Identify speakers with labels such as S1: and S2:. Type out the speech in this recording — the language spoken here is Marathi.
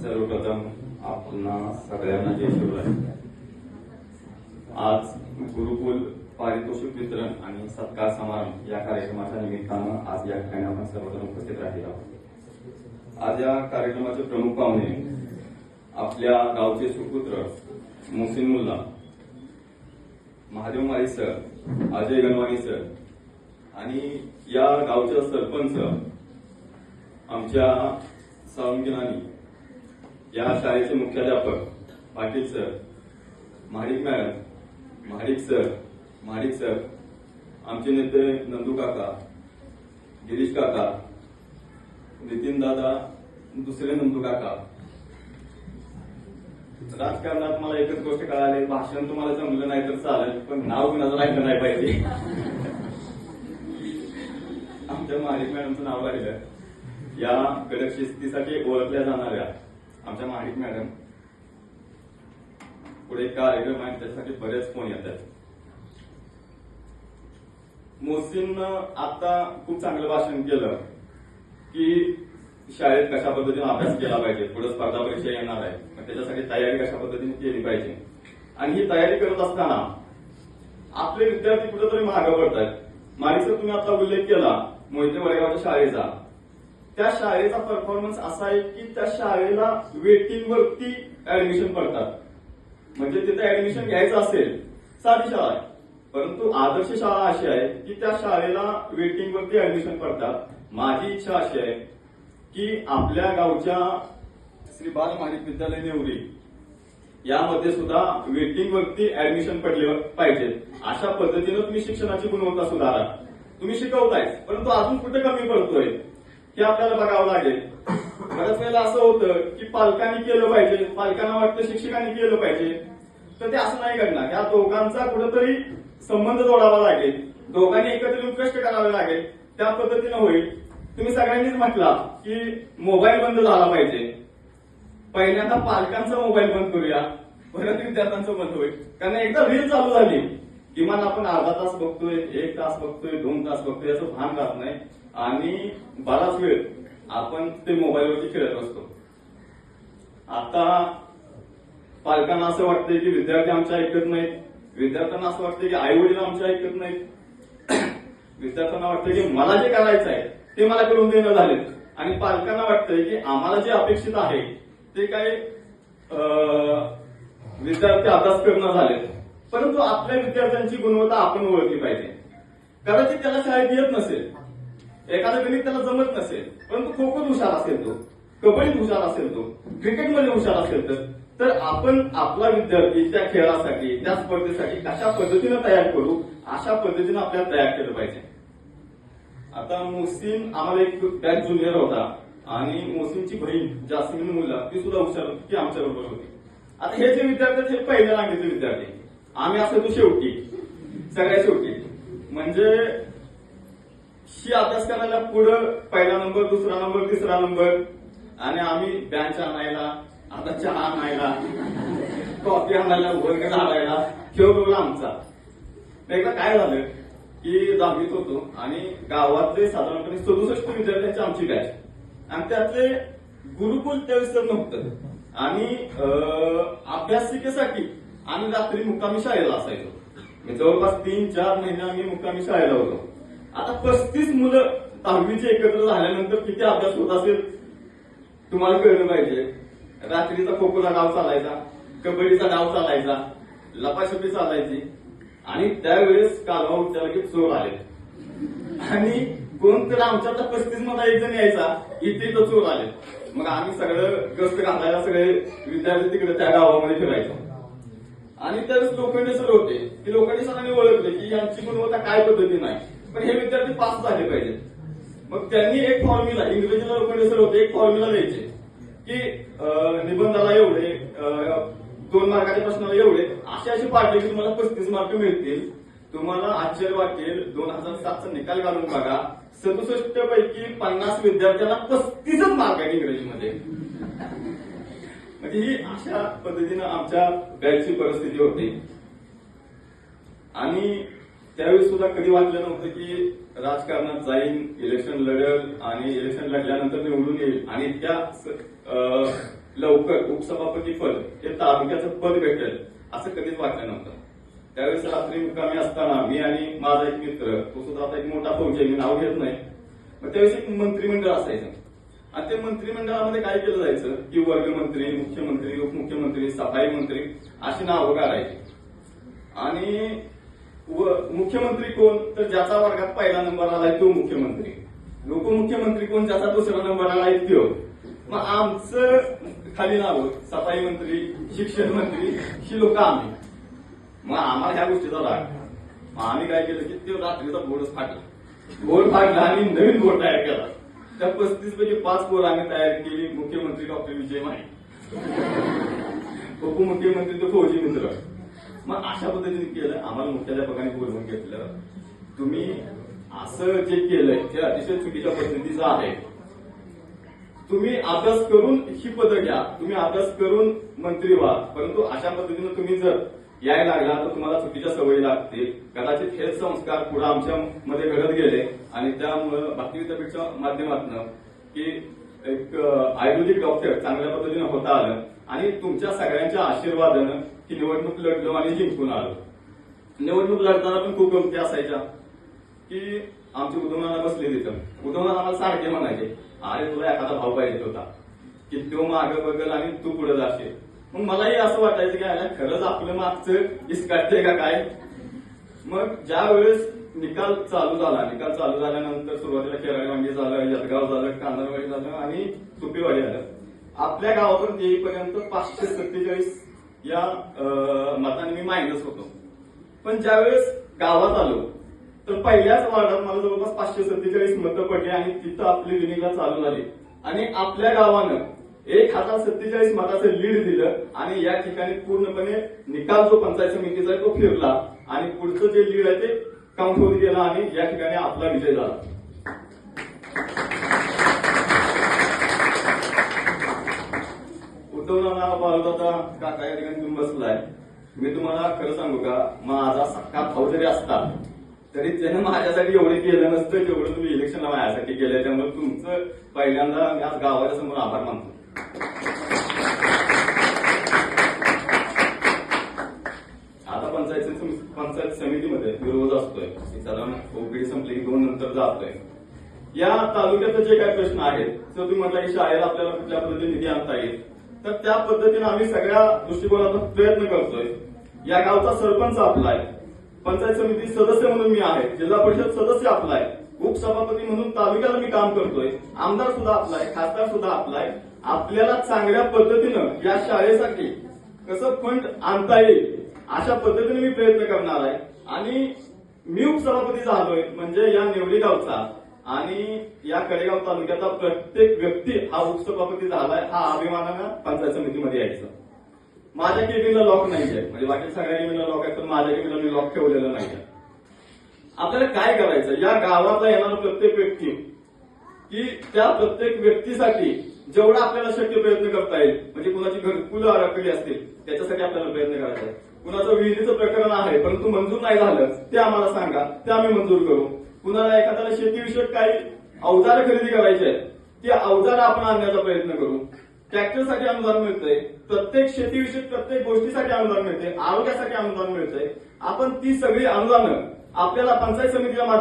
S1: सर्वप्रथम आपणा सगळ्यांना जय शिवराय. आज गुरुकुल पारितोषिक वितरण आणि सत्कार समारंभ या कार्यक्रमाच्या निमित्तानं आज या ठिकाणी आपण सर्वजण उपस्थित राहिले आहोत. आज या कार्यक्रमाचे प्रमुख पाहुणे आपल्या गावचे सुपुत्र मोहसिन मुल्ला, महादेव माळी सर, अजय गणवानी सर आणि या गावचे सरपंच आमच्या सावंगी नानी, या शाळेचे मुख्याध्यापक Patil sir, Mahadik madam, Mahadik sir, आमचे नेते नंदू काका, गिरीश काका, नितीन दादा, दुसरे नंदू काका. राजकारणात मला एकच गोष्ट कळाली, भाषण तुम्हाला जमलं नाही तर चालेल, पण नाव कुणाचं राहिलं नाही पाहिजे. आमच्या महाडिक मॅडमचं नाव राहिलं. या कडक शिस्तीसाठी ओळखल्या जाणाऱ्या आमच्या महाडिक मॅडम पुढे कार्यक्रम आहे, त्याच्यासाठी बरेच फोन येतात. मोहसिननं आता खूप चांगलं भाषण केलं की शाळेत कशा पद्धतीने अभ्यास केला पाहिजे, पुढे स्पर्धा परीक्षा येणार आहे, मग त्याच्यासाठी तयारी कशा पद्धतीने केली पाहिजे. आणि ही तयारी करत असताना आपले विद्यार्थी कुठेतरी मागे पडतात. माळीसर तुम्ही आता उल्लेख केला मोहिते वडगावच्या शाळेचा. त्या शाळेचा परफॉर्मन्स असा आहे की त्या शाळेला वेटिंग वरती ऍडमिशन पडतात. म्हणजे तिथे ऍडमिशन घ्यायचं असेल, साधी शाळा आहे, परंतु आदर्श शाळा अशी आहे की त्या शाळेला वेटिंग वरती ऍडमिशन पडतात. माझी इच्छा अशी आहे की आपल्या गावच्या श्री बाल महाडिक विद्यालय नेवरी यामध्ये सुद्धा वेटिंग वरती ऍडमिशन पडले पाहिजेत. अशा पद्धतीनं तुम्ही शिक्षणाची गुणवत्ता सुधारा. तुम्ही शिकवताय, परंतु अजून कुठे कमी पडतोय हे आपल्याला बघावं लागेल. बऱ्याच वेळेला असं होतं की पालकांनी केलं पाहिजे, पालकांना वाटतं शिक्षकांनी केलं पाहिजे, तर ते असं नाही घडणार. या दोघांचा कुठेतरी संबंध जोडावा लागेल, दोघांनी एकत्रित कष्ट करावे लागेल, त्या पद्धतीनं होईल. तुम्ही सगळ्यांनीच म्हटला की मोबाईल बंद झाला पाहिजे. पहिल्यांदा पालकांचा मोबाईल बंद करूया, परत विद्यार्थ्यांचं बंद होईल. कारण एकदा रील चालू झाली किमान आपण अर्धा तास बघतोय, 1 तास बघतोय, 2 तास बघतोय, याचं भान राहत नाही आणि बराच वेळ आपण ते मोबाईलवरती खेळत असतो. आता पालकांना असं वाटतंय की विद्यार्थी आमच्या ऐकत नाहीत, विद्यार्थ्यांना असं वाटतंय की आई वडील आमच्या ऐकत नाहीत, विद्यार्थ्यांना वाटतंय की मला जे करायचं आहे ते मला करून देणं झालेत, आणि पालकांना वाटतंय की आम्हाला जे अपेक्षित आहे ते काय विद्यार्थी अभ्यास करणं झालेत. परंतु आपल्या विद्यार्थ्यांची गुणवत्ता आपण ओळखली पाहिजे. कदाचित त्याला शाळेत येत नसेल, एखादं गणित त्याला जमत नसेल, परंतु खो खोत हुशार असेल तो, कबड्डीत हुशार असेल तो, क्रिकेटमध्ये हुशार असेल तर आपण आपला विद्यार्थी त्या खेळासाठी, त्या स्पर्धेसाठी कशा पद्धतीनं तयार करू, अशा पद्धतीनं आपल्याला तयार केलं पाहिजे. आता मोहसिन आम्हाला एक बॅच ज्युनियर होता आणि मोहसिनची बहीण जास्मिन मुल्ला ती सुद्धा हुशार होती, ती आमच्या बरोबर होती. आता हे जे विद्यार्थी हे पहिल्या रांगेचे विद्यार्थी, आम्ही असं तो शेवटी, सगळ्या शेवटी. म्हणजे शी अभ्यास करायला पुढं पहिला नंबर, दुसरा नंबर, तिसरा नंबर, आणि आम्ही बँच आणायला, आता चहा आणायला, कॉफी आणायला, वर्ग घालायला खेळ रोल आमचा. एकदा काय झालं की 10वीत होतो आणि गावातले साधारणपणे 67 विद्यार्थ्यांची आमची बॅच, आणि त्यातले गुरुकुल त्यावेळेस नव्हतं, आणि अभ्यासिकेसाठी आम्ही रात्री मुक्कामी शाळेला असायचो. जवळपास 3-4 महिने आम्ही मुक्कामी शाळेला होतो. आता 35 मुलं 10वीचे एकत्र झाल्यानंतर किती अभ्यास होत असेल तुम्हाला कळलं पाहिजे. रात्रीचा खो खोचा डाव चालायचा, कबड्डीचा डाव चालायचा, लपाछपी चालायची, आणि त्यावेळेस कालवा उठल्याला की चोर आले, आणि कोणतरी आमच्यातला 35 मध्ये एक जण यायचा, इथे तो चोर आले. मग आम्ही सगळं गस्त घालायला सगळे विद्यार्थी तिकडे त्या गावामध्ये फिरायचो. आणि त्यावेळेस लोखंडे सर होते, की लोखंडे सरांनी ओळखले की यांची गुणवत्ता काय पद्धती नाही, पण हे विद्यार्थी पास झाले पाहिजे. मग त्यांनी एक फॉर्म्युला, इंग्रजीला लोखंडे सर होते, एक फॉर्म्युला द्यायचे की निबंधाला एवढे, 2 मार्काच्या प्रश्नाला एवढे, अशी पाडले की तुम्हाला 35 मार्क मिळतील. तुम्हाला आश्चर्य वाटेल, 2007चा निकाल काढून बघा, 67 पैकी 50 विद्यार्थ्यांना 35च मार्क आहेत इंग्रजीमध्ये. म्हणजे ही अशा पद्धतीनं आमच्या बॅचची परिस्थिती होती. आणि त्यावेळी सुद्धा कधी वाटलं नव्हतं की राजकारणात जाईन, इलेक्शन लढेल आणि इलेक्शन लढल्यानंतर निवडून येईल आणि त्या लवकर उपसभापती पद हे तालुक्याचं पद भेटेल असं कधीच वाटलं नव्हतं. त्यावेळेस रात्री मुक्कामी असताना मी आणि माझा एक मित्र, तो सुद्धा आता एक मोठा फौजी आहे, मी नाव घेत नाही, मग त्यावेळेस एक मंत्रिमंडळ असायचं आणि ते मंत्रिमंडळामध्ये काय केलं जायचं की वर्गमंत्री, मुख्यमंत्री, उपमुख्यमंत्री, सफाई मंत्री अशी नावं काढायची. आणि मुख्यमंत्री कोण तर ज्याचा वर्गात पहिला नंबर आलाय तो मुख्यमंत्री, उपमुख्यमंत्री कोण ज्याचा दुसरा नंबर आलाय तो. मग आमचं खाली नाव सफाई मंत्री, शिक्षण मंत्री ही लोक आम्ही. मग आम्हाला ह्या गोष्टीचा राग, मग आम्ही काय केलं की ते रात्रीचा बोर्डच फाटला, बोर्ड फाटला आणि नवीन बोर्ड तयार केला. त्या 35 पैकी 5 बोर्ड आम्ही तयार केली. मुख्यमंत्री डॉक्टर विजय माने, उपमुख्यमंत्री तो फौजी मित्र. मग अशा पद्धतीने केलं. आम्हाला मुख्याध्यापकांनी बोलवून घेतलं, तुम्ही असं जे केलंय ते अतिशय चुकीच्या पद्धतीचं आहे. तुम्ही अभ्यास करून ही पदं घ्या, तुम्ही अभ्यास करून मंत्री व्हा, परंतु अशा पद्धतीनं तुम्ही जर यायला लागला तर तुम्हाला चुकीच्या सवयी लागतील. कदाचित हेच संस्कार पुढे आमच्या मध्ये घडत गेले आणि त्यामुळं भारतीय विद्यापीठच्या माध्यमातून की एक आयुर्वेदिक डॉक्टर चांगल्या पद्धतीने होता आलं आणि तुमच्या सगळ्यांच्या आशीर्वादानं ही निवडणूक लढलो आणि जिंकून आलो. निवडणूक लढताना पण खूप गमती असायच्या की आमची उद्धवनाना बसले तिथं, उद्धवनाना आम्हाला सारखे म्हणायचे, अरे तुला एखादा भाव पाहिजे होता की तो मागं बघल आणि तू पुढे जाशील. मग मलाही असं वाटायचं की आला खरंच आपलं मागचं इसकाटते का काय. मग ज्या वेळेस निकाल चालू झाल्यानंतर सुरुवातीला केराळीवांगी झालं, यदगाव झालं, कांदरवाडी झालं आणि सुपेवाडी झालं. आपल्या गावापर्यंत येईपर्यंत 547 या मताने मी मायनस होतो. पण ज्यावेळेस गावात आलो तर पहिल्याच वार्डात मला जवळपास 547 मतं पडली आणि तिथं आपली विनिंगला चालू झाली आणि आपल्या गावानं 1047 मताचं लीड दिलं आणि या ठिकाणी पूर्णपणे निकाल जो पंचायत समितीचा आहे तो फिरला आणि पुढचं जे लीड आहे ते काउंट होत गेलं आणि या ठिकाणी आपला विजय झाला. उद्धवनाना बाळूदादा काका या ठिकाणी तुम्ही बसलाय. मी तुम्हाला खरं सांगू का, माझा सक्का भाऊ जरी असता तरी त्यानं माझ्यासाठी एवढे केलं नसतं जेवढं तुम्ही इलेक्शनला माझ्यासाठी केलंय. त्यामुळे तुमचं पहिल्यांदा मी आज गावाच्या समोर आभार मानतो. आता पंचायत समितीमध्ये मी रोज असतोय, साधारण ओपीडी संपली की 2 नंतर जातोय. या तालुक्याचे जे काही प्रश्न आहेत तर तुम्ही म्हटलं की शाळेला आपल्याला कुठल्या पद्धतीने निधी आणता येईल, तर त्या पद्धतीने आम्ही सगळ्या दृष्टिकोनातून प्रयत्न करतोय. या गावचा सरपंच आपला आहे, पंचायत समिती सदस्य म्हणून मी आहे, जिल्हा परिषद सदस्य आपला आहे, उपसभापती म्हणून तालुक्याला मी काम करतोय, आमदार सुद्धा आपला आहे, खासदार सुद्धा आपला आहे. आपल्याला चांगल्या पद्धतीनं या शाळेसाठी कसं फंड आणता येईल अशा पद्धतीने मी प्रयत्न करणार आहे. आणि मी उपसभापती झालोय म्हणजे या निवडी गावचा आणि या कडेगाव तालुक्याचा प्रत्येक व्यक्ती हा उपसभापती झालाय हा अभिमानानं पंचायत समितीमध्ये यायचं. माझ्या केबिनला लॉक नाहीये, म्हणजे बाकी सगळ्या केबिनला लॉक आहे, तर माझ्या केबिनला मी लॉक ठेवलेलं नाहीये. आपल्याला काय करायचं, या गावाला येणारा प्रत्येक व्यक्ती की त्या प्रत्येक व्यक्तीसाठी जेवढा आपल्याला शक्य प्रयत्न करता येईल, म्हणजे कुणाची घरकुलं अडकली असतील त्याच्यासाठी आपल्याला प्रयत्न करायचा आहे. कुणाचं विहिरीचं प्रकरण आहे परंतु मंजूर नाही झालं ते आम्हाला सांगा, ते आम्ही मंजूर करू. कुणाला एखाद्याला शेतीविषयक काही अवजार खरेदी करायचे आहेत ते अवजार आपण आणण्याचा प्रयत्न करू. ट्रॅक्टरसाठी अनुदान मिळतंय, प्रत्येक शेतीविषयक प्रत्येक गोष्टीसाठी अनुदान मिळते, आरोग्यासाठी अनुदान मिळतंय. आपण ती सगळी अनुदानं आपल्याला पंचायत समितीच्या